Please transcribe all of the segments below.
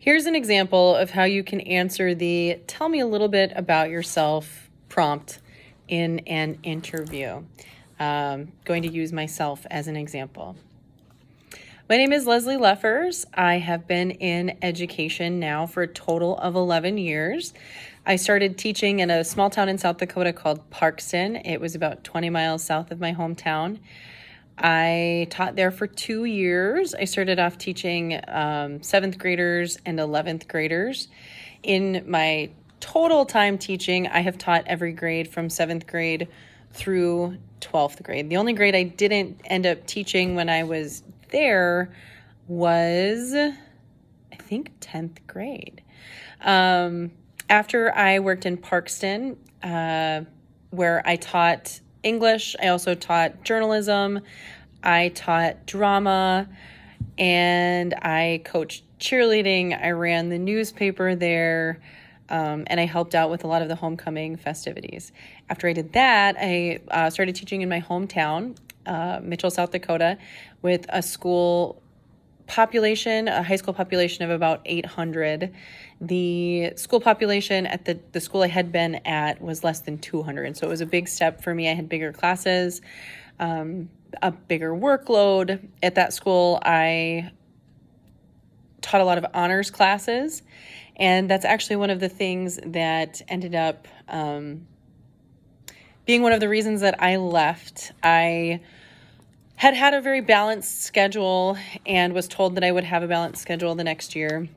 Here's an example of how you can answer the "tell me a little bit about yourself" prompt in an interview. Going to use myself as an example. My name is Leslie Leffers. I have been in education now for a total of 11 years. I started teaching in a small town in South Dakota called Parkston. It was about 20 miles south of my hometown. I taught there for 2 years. I started off teaching 7th graders and 11th graders. In my total time teaching, I have taught every grade from 7th grade through 12th grade. The only grade I didn't end up teaching when I was there was, I think, 10th grade. After I worked in Parkston, where I taught English, I also taught journalism, I taught drama, and I coached cheerleading. I ran the newspaper there, and I helped out with a lot of the homecoming festivities. After I did that, I started teaching in my hometown, Mitchell, South Dakota, with a school population, a high school population of about 800. The school population at the school I had been at was less than 200. So it was a big step for me. I had bigger classes, a bigger workload. At that school, I taught a lot of honors classes. And that's actually one of the things that ended up being one of the reasons that I left. I had a very balanced schedule and was told that I would have a balanced schedule the next year,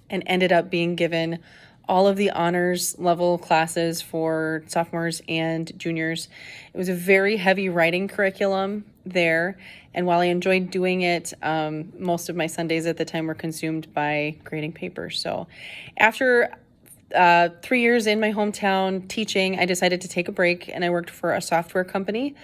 and ended up being given all of the honors level classes for sophomores and juniors. It was a very heavy writing curriculum there, and while I enjoyed doing it, most of my Sundays at the time were consumed by grading papers. So after 3 years in my hometown teaching, I decided to take a break, and I worked for a software company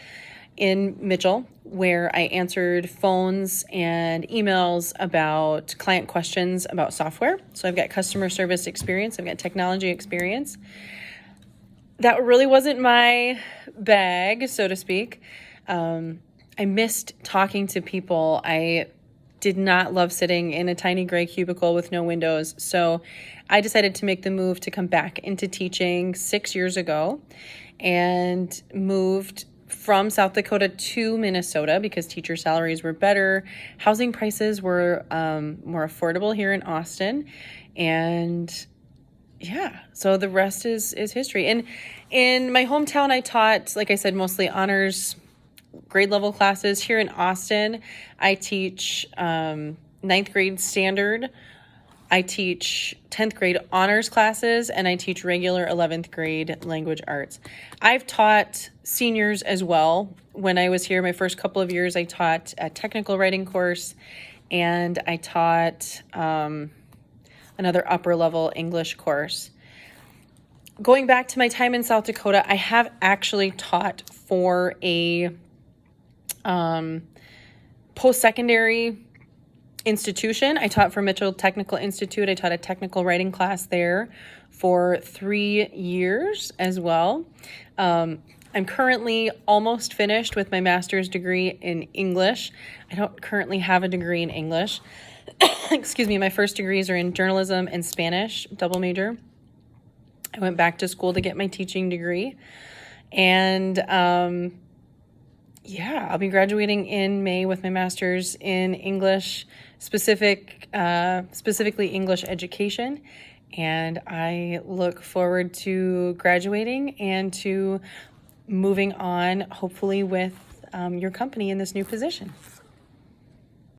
in Mitchell, where I answered phones and emails about client questions about software. So I've got customer service experience, I've got technology experience. That really wasn't my bag, so to speak. I missed talking to people. I did not love sitting in a tiny gray cubicle with no windows. So I decided to make the move to come back into teaching 6 years ago, and moved from South Dakota to Minnesota because teacher salaries were better. Housing prices were more affordable here in Austin. And yeah, so the rest is history. And in my hometown, I taught, like I said, mostly honors grade level classes. Here in Austin, I teach 9th grade standard, I teach 10th grade honors classes, and I teach regular 11th grade language arts. I've taught seniors as well. When I was here, my first couple of years, I taught a technical writing course, and I taught another upper level English course. Going back to my time in South Dakota, I have actually taught for a post-secondary institution. I taught for Mitchell Technical Institute. I taught a technical writing class there for 3 years as well. I'm currently almost finished with my master's degree in English. I don't currently have a degree in English. Excuse me, my first degrees are in journalism and Spanish, double major. I went back to school to get my teaching degree. And I'll be graduating in May with my master's in English, specifically English education. And I look forward to graduating and to moving on, hopefully with your company in this new position.